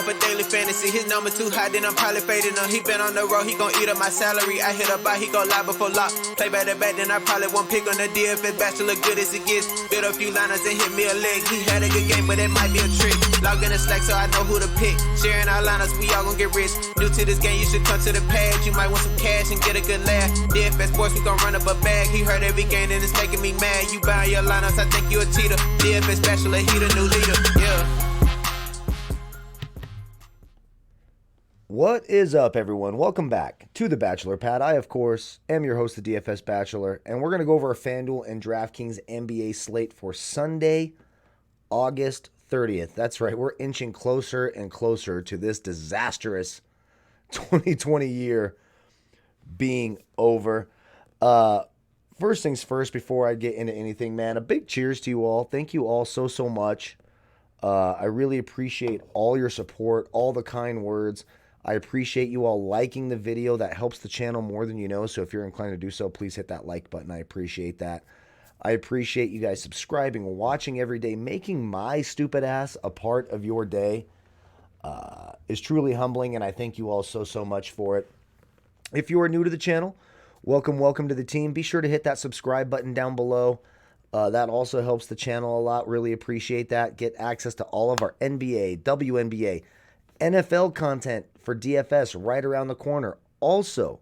for daily fantasy. His number too high, then I'm probably fading him. He been on the road, he gon' eat up my salary. I hit up by, he gon' lie before lock. Play back to back, then I probably won't pick on the DFS bachelor, good as it gets. Build a few liners and hit me a leg. He had a good game, but it might be a trick. Log in the Slack so I know who to pick. Sharing our liners, we all gon' get rich. New to this game, you should come to the pad. You might want some cash and get a good laugh. DFS sports, we gon' run up a bag. He heard every game and it's making me mad. You buying your lineups, I think you a cheater. DFS bachelor, he the new leader. Yeah. What is up, everyone? Welcome back to the Bachelor Pad. I, of course, am your host, the DFS Bachelor, and we're going to go over a Fanduel and Draftkings NBA slate for Sunday, August 30th. That's right, we're inching closer and closer to this disastrous 2020 year being over. First things first, before I get into anything, man, a big cheers to you all. Thank you all so much. I really appreciate all your support, all the kind words. I appreciate you all liking the video. That helps the channel more than you know. So if you're inclined to do so, please hit that like button. I appreciate that. I appreciate you guys subscribing, watching every day, making my stupid ass a part of your day is truly humbling. And I thank you all so much for it. If you are new to the channel, welcome to the team. Be sure to hit that subscribe button down below. That also helps the channel a lot. Really appreciate that. Get access to all of our NBA, WNBA, NFL content for DFS right around the corner. Also,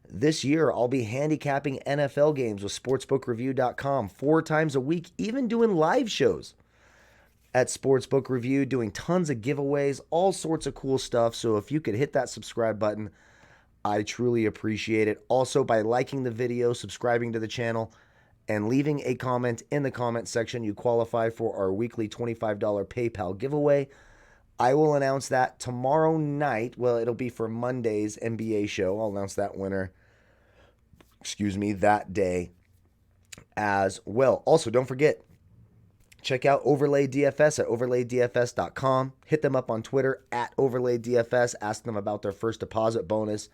this year, I'll be handicapping NFL games with sportsbookreview.com 4 times a week, even doing live shows at Sportsbook Review, doing tons of giveaways, all sorts of cool stuff. So if you could hit that subscribe button, I truly appreciate it. Also, by liking the video, subscribing to the channel, and leaving a comment in the comment section, you qualify for our weekly $25 PayPal giveaway. I will announce that tomorrow night. Well, it'll be for Monday's NBA show. I'll announce that winner, that day as well. Also, don't forget, check out Overlay DFS at overlaydfs.com. Hit them up on Twitter at overlaydfs. Ask them about their first deposit bonus.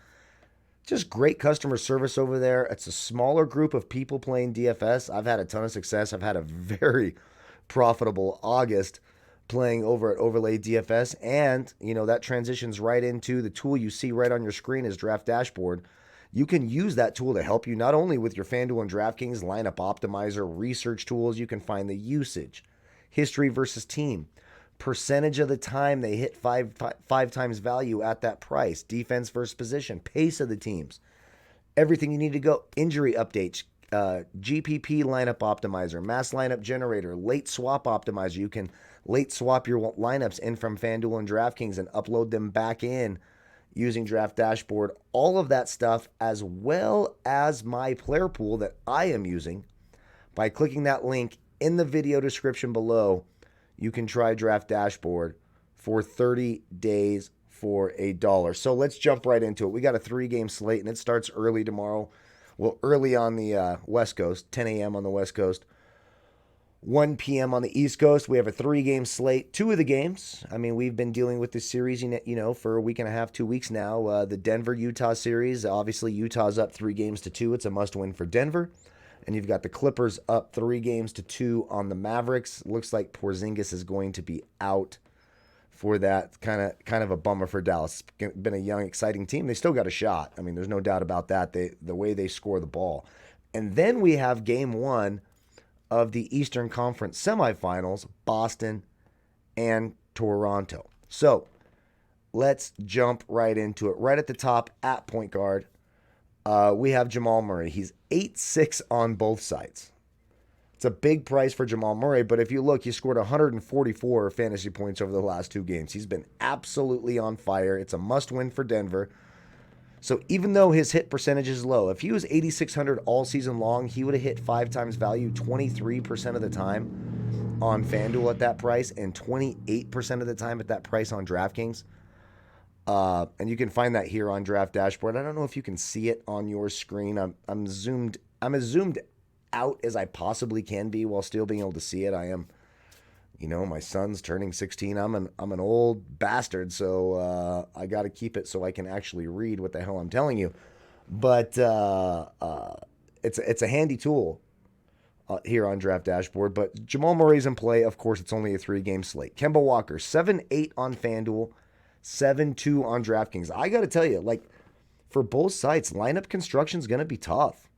Just great customer service over there. It's a smaller group of people playing DFS. I've had a ton of success. I've had a very profitable August playing over at Overlay DFS. And, you know, that transitions right into the tool you see right on your screen is Draft Dashboard. You can use that tool to help you not only with your Fanduel and Draftkings lineup optimizer, research tools. You can find the usage, history versus team, percentage of the time they hit five times value at that price, defense versus position, pace of the teams, everything you need to go, injury updates, GPP lineup optimizer, mass lineup generator, late swap optimizer. You can late swap your lineups in from Fanduel and DraftKings and upload them back in using Draft Dashboard. All of that stuff, as well as my player pool that I am using. By clicking that link in the video description below, you can try Draft Dashboard for 30 days for $1. So let's jump right into it. We got a 3-game slate, and it starts early tomorrow. Well, early on the West Coast, 10 a.m. on the West Coast, 1 p.m. on the East Coast. We have a 3-game slate. 2 of the games, I mean, we've been dealing with this series, you know, for a week and a half, 2 weeks now. The Denver-Utah series, obviously Utah's up 3-2. It's a must-win for Denver. And you've got the Clippers up 3-2 on the Mavericks. Looks like Porzingis is going to be out for that. Kind of a bummer for Dallas. It's been a young, exciting team. They still got a shot. I mean, there's no doubt about that. The way they score the ball. And then we have game 1 of the Eastern Conference semifinals, Boston and Toronto. So let's jump right into it. Right at the top at point guard, we have Jamal Murray. He's 8-6 on both sides. It's a big price for Jamal Murray, but if you look, he scored 144 fantasy points over the last 2 games. He's been absolutely on fire. It's a must-win for Denver. So even though his hit percentage is low, if he was 8,600 all season long, he would have hit 5 times value 23% of the time on FanDuel at that price and 28% of the time at that price on DraftKings. And you can find that here on Draft Dashboard. I don't know if you can see it on your screen. I'm as zoomed out as I possibly can be while still being able to see it. I am, you know, my son's turning 16. I'm an old bastard, so I got to keep it so I can actually read what the hell I'm telling you. But it's a handy tool here on Draft Dashboard. But Jamal Murray's in play. Of course, it's only a 3-game slate. Kemba Walker, 7-8 on FanDuel, 7-2 on DraftKings. I got to tell you, like, for both sites, lineup construction is going to be tough.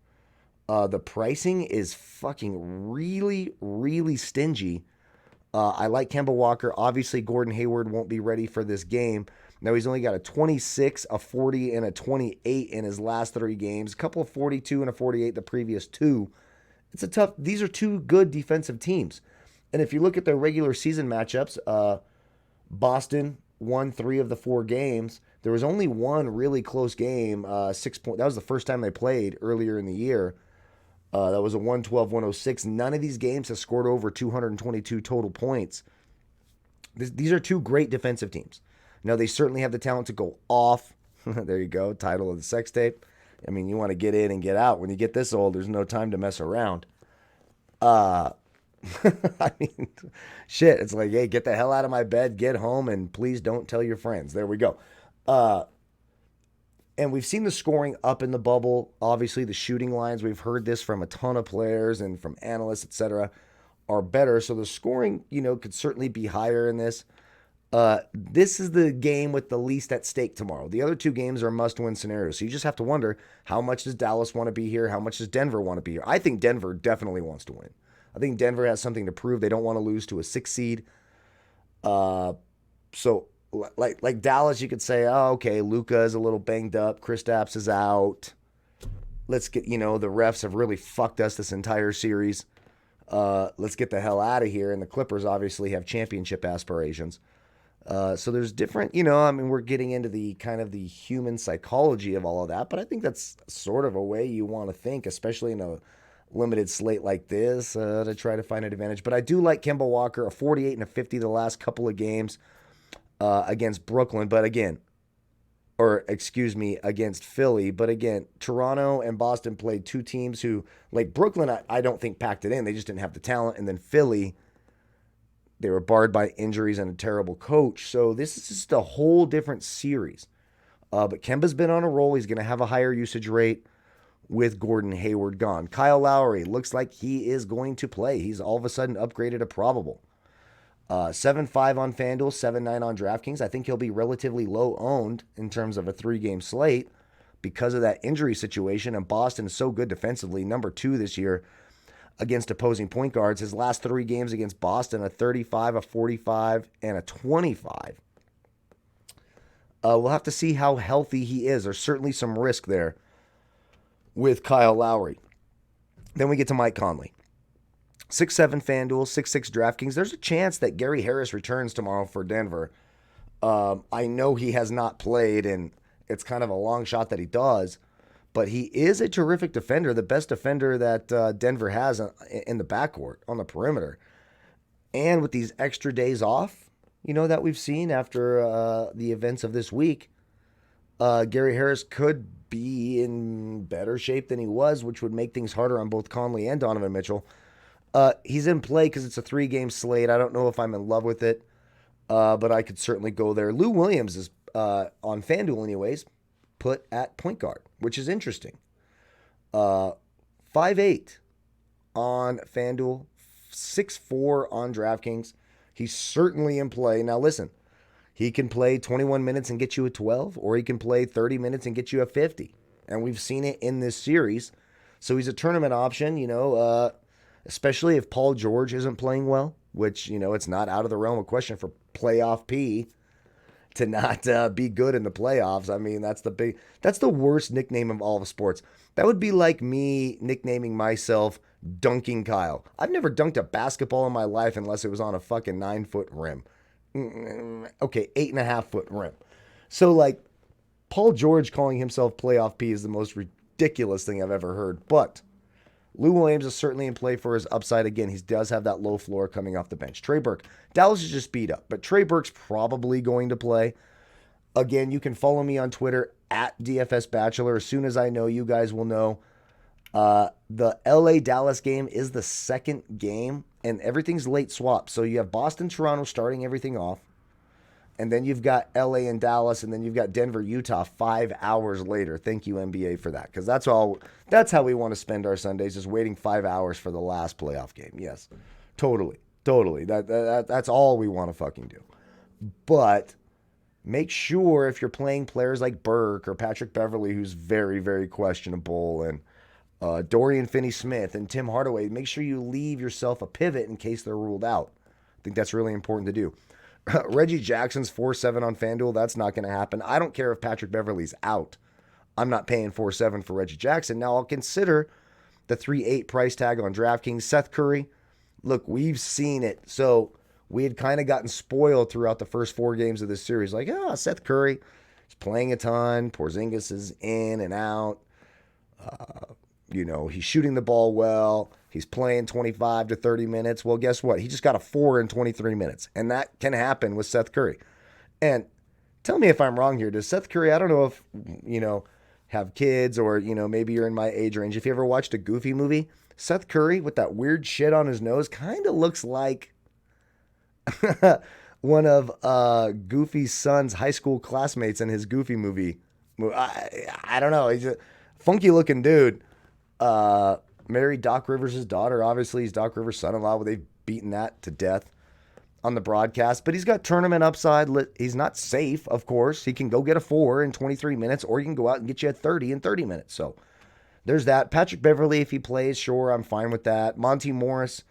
The pricing is fucking really, really stingy. I like Kemba Walker. Obviously, Gordon Hayward won't be ready for this game. Now, he's only got a 26, a 40, and a 28 in his last 3 games. A couple of 42 and a 48 the previous 2. It's a tough. These are 2 good defensive teams. And if you look at their regular season matchups, Boston won 3 of the 4 games. There was only one really close game, 6 point. That was the first time they played earlier in the year. That was a 112-106. None of these games have scored over 222 total points. These are 2 great defensive teams. Now, they certainly have the talent to go off. There you go, title of the sex tape. I mean, you want to get in and get out. When you get this old, there's no time to mess around. I mean, shit, it's like, hey, get the hell out of my bed, get home, and please don't tell your friends. There we go. And we've seen the scoring up in the bubble. Obviously, the shooting lines, we've heard this from a ton of players and from analysts, etc., are better. So the scoring, could certainly be higher in this. This is the game with the least at stake tomorrow. The other 2 games are must-win scenarios. So you just have to wonder, how much does Dallas want to be here? How much does Denver want to be here? I think Denver definitely wants to win. I think Denver has something to prove. They don't want to lose to a 6 seed. So like Dallas, you could say, oh, okay, Luka is a little banged up. Kristaps is out. Let's get, the refs have really fucked us this entire series. Let's get the hell out of here. And the Clippers obviously have championship aspirations. So there's different, we're getting into the kind of the human psychology of all of that, but I think that's sort of a way you want to think, especially in a limited slate like this, to try to find an advantage. But I do like Kemba Walker, a 48 and a 50 the last couple of games against Brooklyn, against Philly. But again, Toronto and Boston played 2 teams who, like Brooklyn, I don't think packed it in. They just didn't have the talent. And then Philly, they were barred by injuries and a terrible coach. So this is just a whole different series. But Kemba's been on a roll. He's going to have a higher usage rate with Gordon Hayward gone. Kyle Lowry looks like he is going to play. He's all of a sudden upgraded to probable. 7-5 on Fanduel, 7-9 on DraftKings. I think he'll be relatively low owned in terms of a 3-game slate because of that injury situation. And Boston is so good defensively, number 2 this year against opposing point guards. His last 3 games against Boston, a 35, a 45, and a 25. We'll have to see how healthy he is. There's certainly some risk there with Kyle Lowry. Then we get to Mike Conley. 6-7 FanDuel, 6-6 DraftKings. There's a chance that Gary Harris returns tomorrow for Denver. I know he has not played, and it's kind of a long shot that he does, but he is a terrific defender, the best defender that Denver has in the backcourt, on the perimeter. And with these extra days off, that we've seen after the events of this week, Gary Harris could be in better shape than he was, which would make things harder on both Conley and Donovan Mitchell. He's in play because it's a 3-game slate. I don't know if I'm in love with it, but I could certainly go there. Lou Williams is, on FanDuel anyways, put at point guard, which is interesting. 5'8" on FanDuel, 6'4" on DraftKings. He's certainly in play. Now listen, he can play 21 minutes and get you a 12, or he can play 30 minutes and get you a 50. And we've seen it in this series. So he's a tournament option, especially if Paul George isn't playing well, which, it's not out of the realm of question for playoff P to not be good in the playoffs. I mean, that's the worst nickname of all of sports. That would be like me nicknaming myself Dunking Kyle. I've never dunked a basketball in my life unless it was on a fucking 9-foot rim. Okay, 8.5-foot rim. So, like, Paul George calling himself playoff P is the most ridiculous thing I've ever heard. But Lou Williams is certainly in play for his upside. Again, he does have that low floor coming off the bench. Trey Burke. Dallas is just beat up, but Trey Burke's probably going to play. Again, you can follow me on Twitter at DFS Bachelor. As soon as I know, you guys will know. The LA-Dallas game is the second game, and everything's late swap. So you have Boston-Toronto starting everything off, and then you've got LA and Dallas, and then you've got Denver-Utah 5 hours later. Thank you, NBA, for that, because that's how we want to spend our Sundays, is waiting 5 hours for the last playoff game. Yes, totally. That's all we want to fucking do. But make sure if you're playing players like Burke or Patrick Beverly, who's very, very questionable, and Dorian Finney-Smith and Tim Hardaway, make sure you leave yourself a pivot in case they're ruled out. I think that's really important to do. Reggie Jackson's 4-7 on FanDuel. That's not going to happen. I don't care if Patrick Beverly's out. I'm not paying 4-7 for Reggie Jackson. Now, I'll consider the 3-8 price tag on DraftKings. Seth Curry, look, we've seen it. So we had kind of gotten spoiled throughout the first 4 games of this series. Like, Seth Curry is playing a ton. Porzingis is in and out. He's shooting the ball well. He's playing 25 to 30 minutes. Well, guess what? He just got a 4 in 23 minutes. And that can happen with Seth Curry. And tell me if I'm wrong here. Does Seth Curry, I don't know if, have kids or, maybe you're in my age range. If you ever watched a Goofy movie, Seth Curry with that weird shit on his nose kind of looks like one of Goofy's son's high school classmates in his Goofy movie. I don't know. He's a funky looking dude. Married Doc Rivers' daughter. Obviously, he's Doc Rivers' son-in-law. Well, they've beaten that to death on the broadcast. But he's got tournament upside. He's not safe, of course. He can go get a 4 in 23 minutes, or he can go out and get you a 30 in 30 minutes. So there's that. Patrick Beverly, if he plays, sure, I'm fine with that. Monty Morris.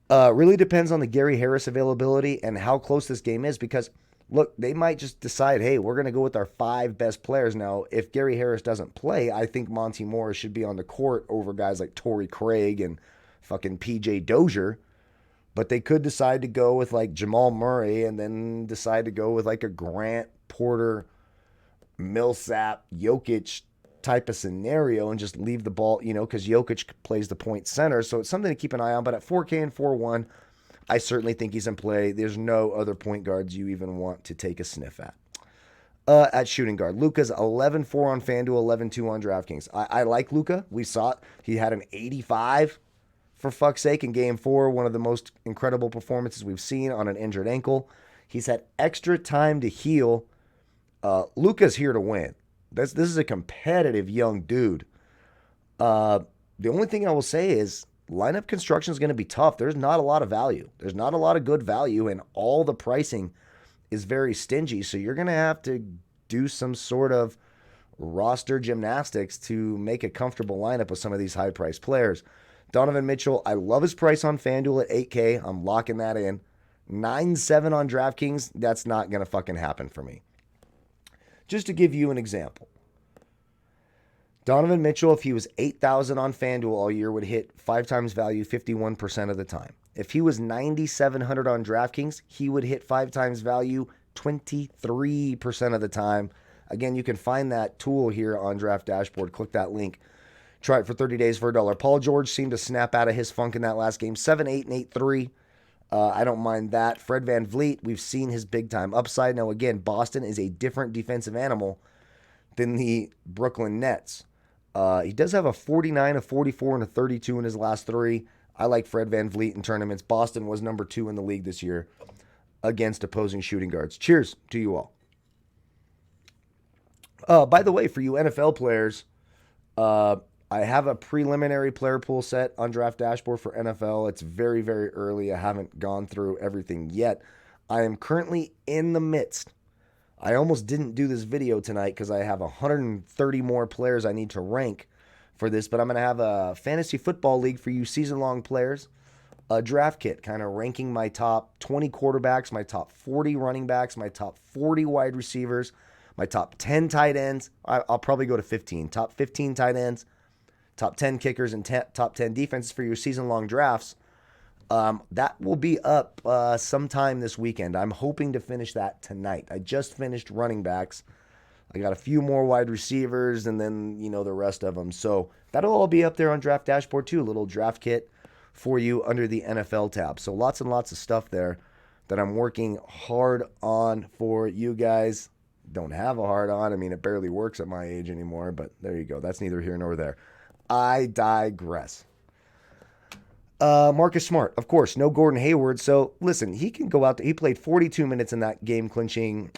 Really depends on the Gary Harris availability and how close this game is because, look, they might just decide, hey, we're going to go with our 5 best players. Now, if Gary Harris doesn't play, I think Monty Morris should be on the court over guys like Torrey Craig and fucking PJ Dozier. But they could decide to go with like Jamal Murray and then decide to go with like a Grant, Porter, Millsap, Jokic type of scenario and just leave the ball, because Jokic plays the point center. So it's something to keep an eye on. But at 4K and 4-1, I certainly think he's in play. There's no other point guards you even want to take a sniff at. At shooting guard, Luka's 11-4 on FanDuel, 11-2 on DraftKings. I like Luka. We saw it. He had an 85, for fuck's sake, in Game 4. One of the most incredible performances we've seen on an injured ankle. He's had extra time to heal. Luka's here to win. This is a competitive young dude. The only thing I will say is lineup construction is going to be tough. There's not a lot of value. There's not a lot of good value, and all the pricing is very stingy. So you're going to have to do some sort of roster gymnastics to make a comfortable lineup with some of these high-priced players. Donovan Mitchell, I love his price on FanDuel at 8K. I'm locking that in. 9-7 on DraftKings, that's not going to fucking happen for me. Just to give you an example. Donovan Mitchell, if he was 8,000 on FanDuel all year, would hit 5 times value 51% of the time. If he was 9,700 on DraftKings, he would hit 5 times value 23% of the time. Again, you can find that tool here on Draft Dashboard. Click that link. Try it for 30 days for $1. Paul George seemed to snap out of his funk in that last game. 7-8 and 8-3. I don't mind that. Fred VanVleet, we've seen his big-time upside. Now, again, Boston is a different defensive animal than the Brooklyn Nets. He does have a 49, a 44, and a 32 in his last 3. I like Fred VanVleet in tournaments. Boston was number 2 in the league this year against opposing shooting guards. Cheers to you all. By the way, for you NFL players, I have a preliminary player pool set on Draft Dashboard for NFL. It's very, very early. I haven't gone through everything yet. I am currently in the midst. I almost didn't do this video tonight because I have 130 more players I need to rank for this, but I'm going to have a fantasy football league for you season-long players, a draft kit, kind of ranking my top 20 quarterbacks, my top 40 running backs, my top 40 wide receivers, my top 10 tight ends. I'll probably go to 15. Top 15 tight ends, top 10 kickers, and top 10 defenses for your season-long drafts. That will be up sometime this weekend. I'm hoping to finish that tonight. I just finished running backs. I got a few more wide receivers and then, the rest of them. So that'll all be up there on Draft Dashboard too. A little draft kit for you under the NFL tab. So lots and lots of stuff there that I'm working hard on for you guys. Don't have a hard on. I mean, it barely works at my age anymore, but there you go. That's neither here nor there. I digress. Marcus Smart, of course, no Gordon Hayward. So listen, he can go out there. He played 42 minutes in that game-clinching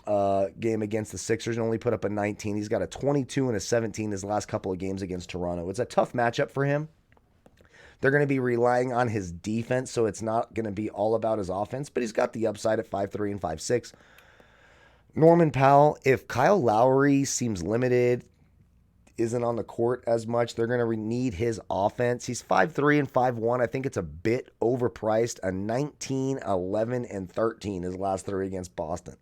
game against the Sixers and only put up a 19. He's got a 22 and a 17 his last couple of games against Toronto. It's a tough matchup for him. They're going to be relying on his defense, so it's not going to be all about his offense, but he's got the upside at 5'3" and 5'6". Norman Powell, if Kyle Lowry seems limited, isn't on the court as much, they're going to need his offense. He's 5'3" and 5'1". I think it's a bit overpriced. A 19, 11, and 13 his last three against Boston.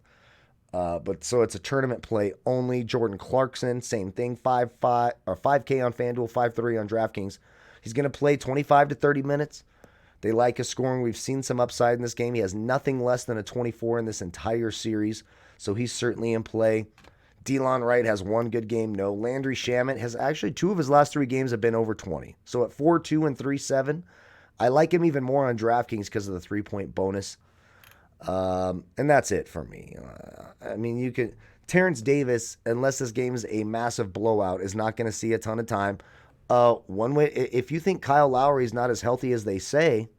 But so it's a tournament play only. Jordan Clarkson, same thing, 5'5" or 5K on Fanduel, 5'3" on DraftKings. He's going to play 25 to 30 minutes. They like his scoring. We've seen some upside in this game. He has nothing less than a 24 in this entire series, so he's certainly in play. Delon Wright has one good game. No. Landry Shamet has actually two of his last three games have been over 20. So at 4-2 and 3-7, I like him even more on DraftKings because of the 3-point bonus. And that's it for me. I mean, you could Terrence Davis, unless this game is a massive blowout, is not going to see a ton of time. One way, if you think Kyle Lowry is not as healthy as they say,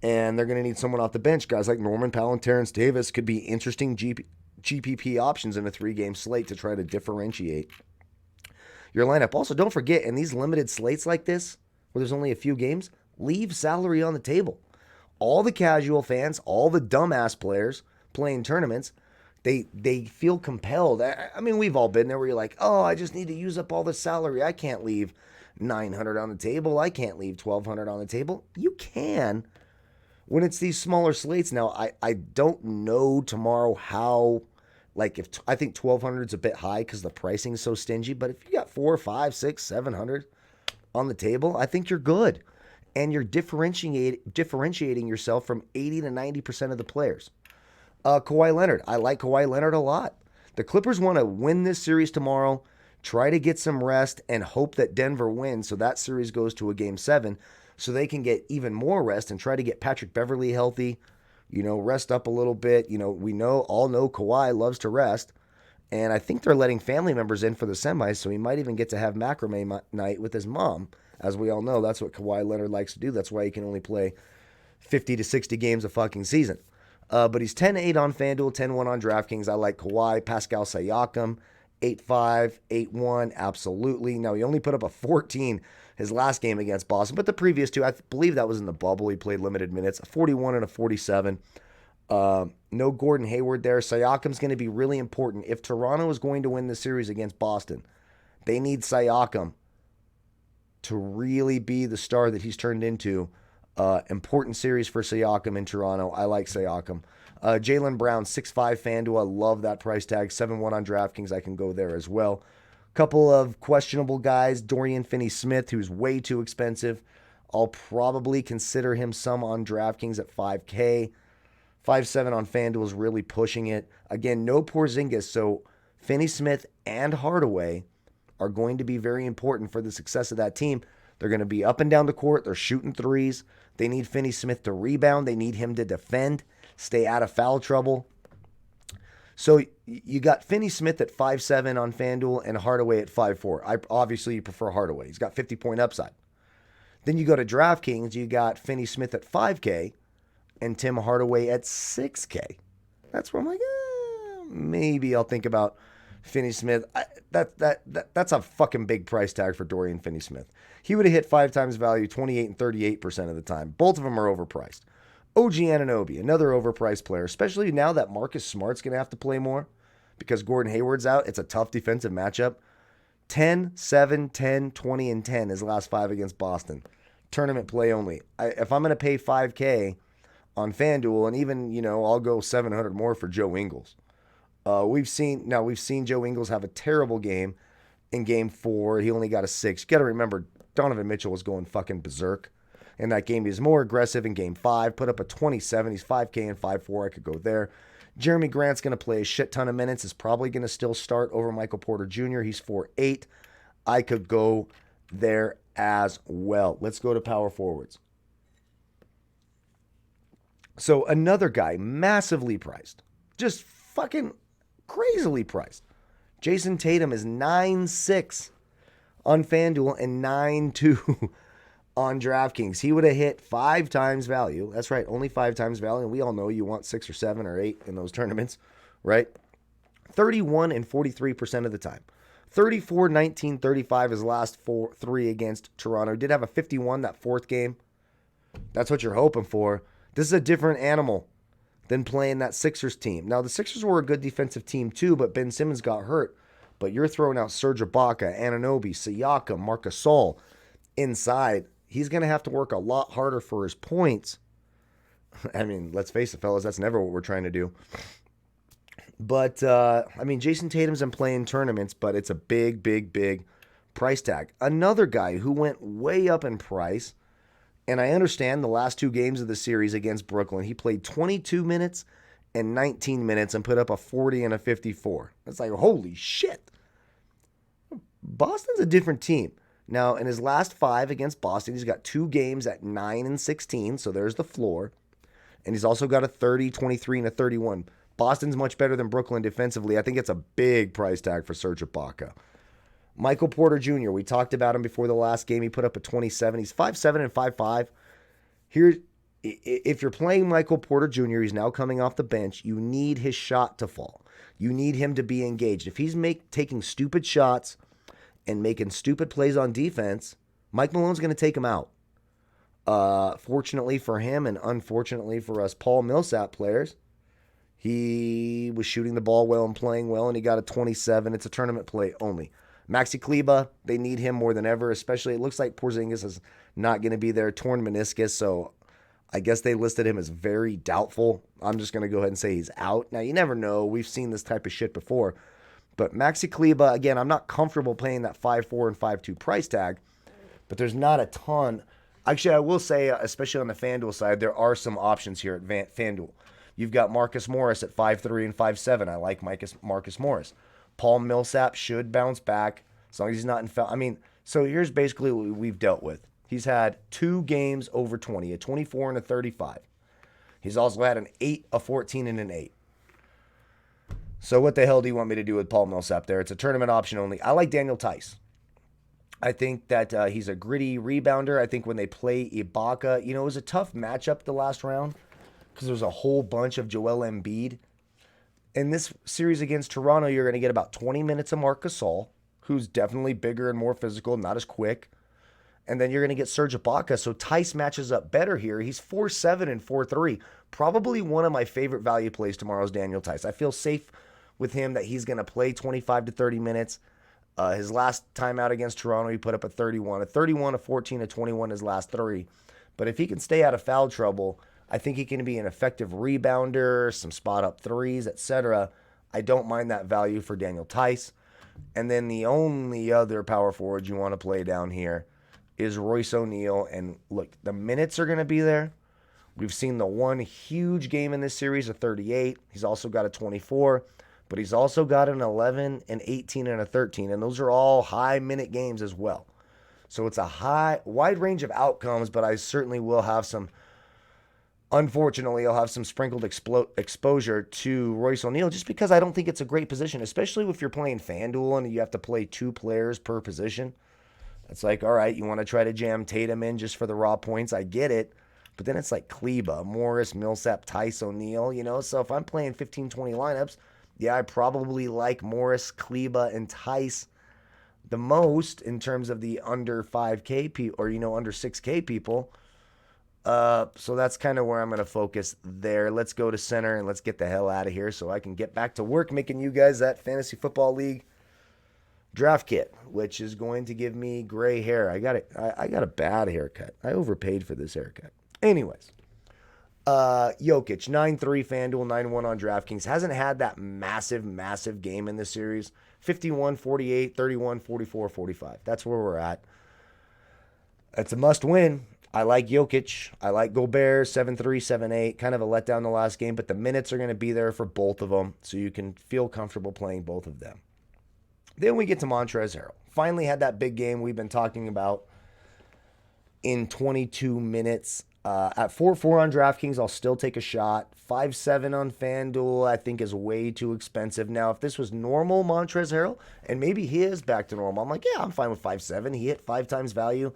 and they're going to need someone off the bench, guys like Norman Powell and Terrence Davis could be interesting GPP options in a 3-game slate to try to differentiate your lineup. Also, don't forget, in these limited slates like this, where there's only a few games, leave salary on the table. All the casual fans, all the dumbass players playing tournaments, they feel compelled. I mean, we've all been there where you're like, oh, I just need to use up all the salary. I can't leave $900 on the table. I can't leave $1,200 on the table. You can when it's these smaller slates. Now, I don't know tomorrow how, like, if I think 1,200 is a bit high because the pricing is so stingy. But if you got 4, 5, 6, 700 on the table, I think you're good. And you're differentiating yourself from 80 to 90% of the players. Kawhi Leonard. I like Kawhi Leonard a lot. The Clippers want to win this series tomorrow, try to get some rest, and hope that Denver wins so that series goes to a Game 7 so they can get even more rest and try to get Patrick Beverley healthy, rest up a little bit. We all know Kawhi loves to rest, and I think they're letting family members in for the semis, so he might even get to have macrame night with his mom. As we all know, that's what Kawhi Leonard likes to do. That's why he can only play 50 to 60 games a fucking season. But he's 10-8 on FanDuel, 10-1 on DraftKings. I like Kawhi. Pascal Siakam, 8-5, 8-1, absolutely. Now, he only put up a 14 his last game against Boston, but the previous two, I believe that was in the bubble. He played limited minutes, a 41 and a 47. No Gordon Hayward there. Siakam's going to be really important. If Toronto is going to win the series against Boston, they need Siakam to really be the star that he's turned into. Important series for Siakam in Toronto. I like Siakam. Jaylen Brown, 6'5 FanDuel. I love that price tag. 7-1 on DraftKings. I can go there as well. Couple of questionable guys. Dorian Finney-Smith, who's way too expensive. I'll probably consider him some on DraftKings at 5K. 5-7 on FanDuel is really pushing it. Again, no Porzingis, so Finney-Smith and Hardaway are going to be very important for the success of that team. They're going to be up and down the court. They're shooting threes. They need Finney-Smith to rebound. They need him to defend, stay out of foul trouble. So you got Finney-Smith at 5'7 on FanDuel and Hardaway at 5'4. Obviously, you prefer Hardaway. He's got 50-point upside. Then you go to DraftKings. You got Finney-Smith at 5K and Tim Hardaway at 6K. That's where I'm like, maybe I'll think about Finney-Smith. That's a fucking big price tag for Dorian Finney-Smith. He would have hit 5 times value 28 and 38% of the time. Both of them are overpriced. OG Anunoby, another overpriced player, especially now that Marcus Smart's going to have to play more because Gordon Hayward's out. It's a tough defensive matchup. 10, 7, 10, 20, and 10 his last 5 against Boston. Tournament play only. If I'm going to pay 5K on FanDuel, and even, I'll go 700 more for Joe Ingles. We've seen Joe Ingles have a terrible game in Game 4. He only got a 6. You got to remember, Donovan Mitchell was going fucking berserk in that game. He was more aggressive in Game 5, put up a 27. He's 5K and 5-4. I could go there. Jeremy Grant's going to play a shit ton of minutes. Is probably going to still start over Michael Porter Jr. He's 4-8. I could go there as well. Let's go to power forwards. So another guy, massively priced. Just fucking crazily priced. Jason Tatum is 9-6 on FanDuel and 9-2 on DraftKings. He would have hit 5 times value. That's right, only 5 times value. And we all know you want 6 or 7 or 8 in those tournaments, right? 31 and 43% of the time. 34, 19, 35 his last 3 against Toronto. Did have a 51 that 4th game. That's what you're hoping for. This is a different animal than playing that Sixers team. Now, the Sixers were a good defensive team too, but Ben Simmons got hurt. But you're throwing out Serge Ibaka, Anunoby, Siakam, Marc Gasol inside. He's going to have to work a lot harder for his points. I mean, let's face it, fellas, that's never what we're trying to do. But, I mean, Jason Tatum's in playing tournaments, but it's a big, big, big price tag. Another guy who went way up in price, and I understand the last 2 games of the series against Brooklyn, he played 22 minutes and 19 minutes and put up a 40 and a 54. That's like, holy shit. Boston's a different team. Now, in his last 5 against Boston, he's got 2 games at 9 and 16, so there's the floor. And he's also got a 30, 23, and a 31. Boston's much better than Brooklyn defensively. I think it's a big price tag for Serge Ibaka. Michael Porter Jr., we talked about him before the last game. He put up a 27. He's 5'7 and 5'5. Here, if you're playing Michael Porter Jr., he's now coming off the bench. You need his shot to fall. You need him to be engaged. If he's taking stupid shots and making stupid plays on defense, Mike Malone's going to take him out. Fortunately for him and unfortunately for us Paul Millsap players, he was shooting the ball well and playing well, and he got a 27. It's a tournament play only. Maxi Kleba, they need him more than ever, especially it looks like Porzingis is not going to be there, torn meniscus, so I guess they listed him as very doubtful. I'm just going to go ahead and say he's out. Now, you never know. We've seen this type of shit before. But Maxi Kleba, again, I'm not comfortable paying that 5'4 and 5'2 price tag, but there's not a ton. Actually, I will say, especially on the Fanduel side, there are some options here at Fanduel. You've got Marcus Morris at 5'3 and 5'7. I like Marcus Morris. Paul Millsap should bounce back as long as he's not in foul. I mean, so here's basically what we've dealt with. He's had 2 games over 20, a 24 and a 35. He's also had an 8, a 14, and an 8. So what the hell do you want me to do with Paul Millsap there? It's a tournament option only. I like Daniel Tice. I think that he's a gritty rebounder. I think when they play Ibaka, it was a tough matchup the last round because there was a whole bunch of Joel Embiid. In this series against Toronto, you're going to get about 20 minutes of Marc Gasol, who's definitely bigger and more physical, not as quick. And then you're going to get Serge Ibaka. So Tice matches up better here. He's 4'7 and 4'3. Probably one of my favorite value plays tomorrow is Daniel Tice. I feel safe with him that he's going to play 25 to 30 minutes. His last time out against Toronto, he put up a 31, a 14, a 21 his last 3. But if he can stay out of foul trouble, I think he can be an effective rebounder, some spot-up threes, etc. I don't mind that value for Daniel Tice. And then the only other power forward you want to play down here is Royce O'Neal. And look, the minutes are going to be there. We've seen the one huge game in this series, a 38. He's also got a 24. But he's also got an 11, an 18, and a 13. And those are all high-minute games as well. So it's a wide range of outcomes, but I certainly will have some... Unfortunately, I'll have some sprinkled exposure to Royce O'Neal just because I don't think it's a great position, especially if you're playing Fanduel and you have to play 2 players per position. It's like, all right, you want to try to jam Tatum in just for the raw points. I get it. But then it's like Kleba, Morris, Millsap, Tice, O'Neal, So if I'm playing 15, 20 lineups, yeah, I probably like Morris, Kleba, and Tice the most in terms of the under 5K people or, under 6K people. So that's kind of where I'm going to focus there. Let's go to center and let's get the hell out of here so I can get back to work making you guys that Fantasy Football League draft kit, which is going to give me gray hair. I got a bad haircut. I overpaid for this haircut. Anyways, Jokic, 9-3 FanDuel, 9-1 on DraftKings. Hasn't had that massive game in this series. 51, 48, 31, 44, 45. That's where we're at. It's a must win. I like Jokic. I like Gobert, 7-3, 7-8. Kind of a letdown the last game, but the minutes are going to be there for both of them, so you can feel comfortable playing both of them. Then we get to Montrezl Harrell. Finally had that big game we've been talking about in 22 minutes. At 4-4 on DraftKings, I'll still take a shot. 5-7 on FanDuel, I think, is way too expensive. Now, if this was normal Montrezl Harrell, and maybe he is back to normal, I'm like, yeah, I'm fine with 5-7. He hit 5 times value.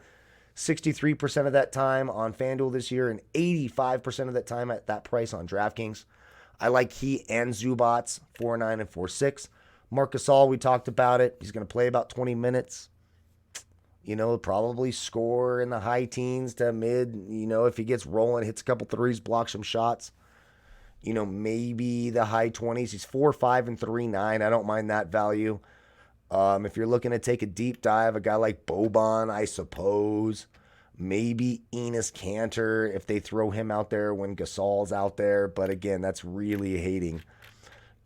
63% of that time on FanDuel this year and 85% of that time at that price on DraftKings. I like he and Zubats, 4-9 and 4-6. Marc Gasol, we talked about it. He's going to play about 20 minutes. Probably score in the high teens to mid. If he gets rolling, hits a couple threes, blocks some shots. maybe the high 20s. He's 4.5 and 3.9. I don't mind that value. If you're looking to take a deep dive, a guy like Boban, I suppose. Maybe Enes Kanter if they throw him out there when Gasol's out there. But again, that's really hating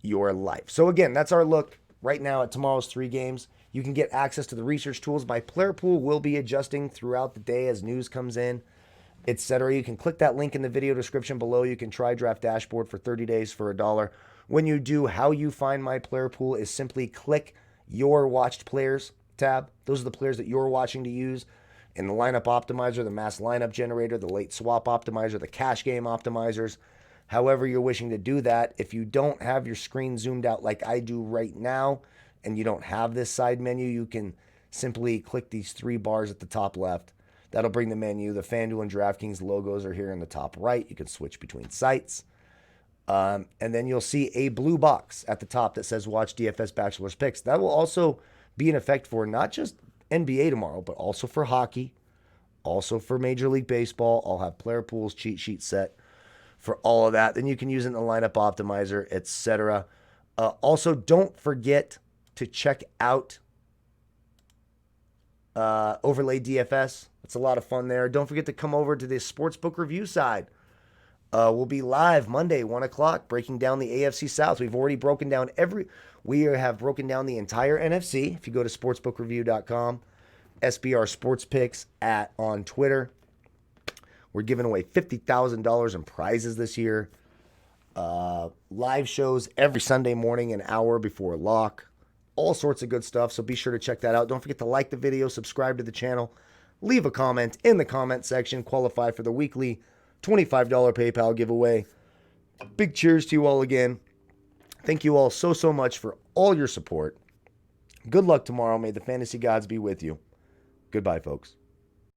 your life. So again, that's our look right now at tomorrow's 3 games. You can get access to the research tools. My player pool will be adjusting throughout the day as news comes in, etc. You can click that link in the video description below. You can try Draft Dashboard for 30 days for $1. When you do, how you find my player pool is simply click your watched players tab. Those are the players that you're watching to use in the lineup optimizer, the mass lineup generator, the late swap optimizer, the cash game optimizers. However you're wishing to do that, if you don't have your screen zoomed out like I do right now, and you don't have this side menu, you can simply click these 3 bars at the top left. That'll bring the menu. The Fanduel and Draftkings logos are here in the top right. You can switch between sites. And then you'll see a blue box at the top that says Watch DFS Bachelor's Picks. That will also be in effect for not just NBA tomorrow, but also for hockey, also for Major League Baseball. I'll have player pools, cheat sheet set for all of that. Then you can use it in the lineup optimizer, etc. Also, don't forget to check out Overlay DFS. It's a lot of fun there. Don't forget to come over to the Sportsbook review side. We'll be live Monday, 1 o'clock, breaking down the AFC South. We have broken down the entire NFC. If you go to sportsbookreview.com, SBR Sports Picks on Twitter. We're giving away $50,000 in prizes this year. Live shows every Sunday morning, an hour before lock. All sorts of good stuff, so be sure to check that out. Don't forget to like the video, subscribe to the channel, leave a comment in the comment section, qualify for the weekly $25 PayPal giveaway. Big cheers to you all again. Thank you all so much for all your support. Good luck tomorrow. May the fantasy gods be with you. Goodbye, folks.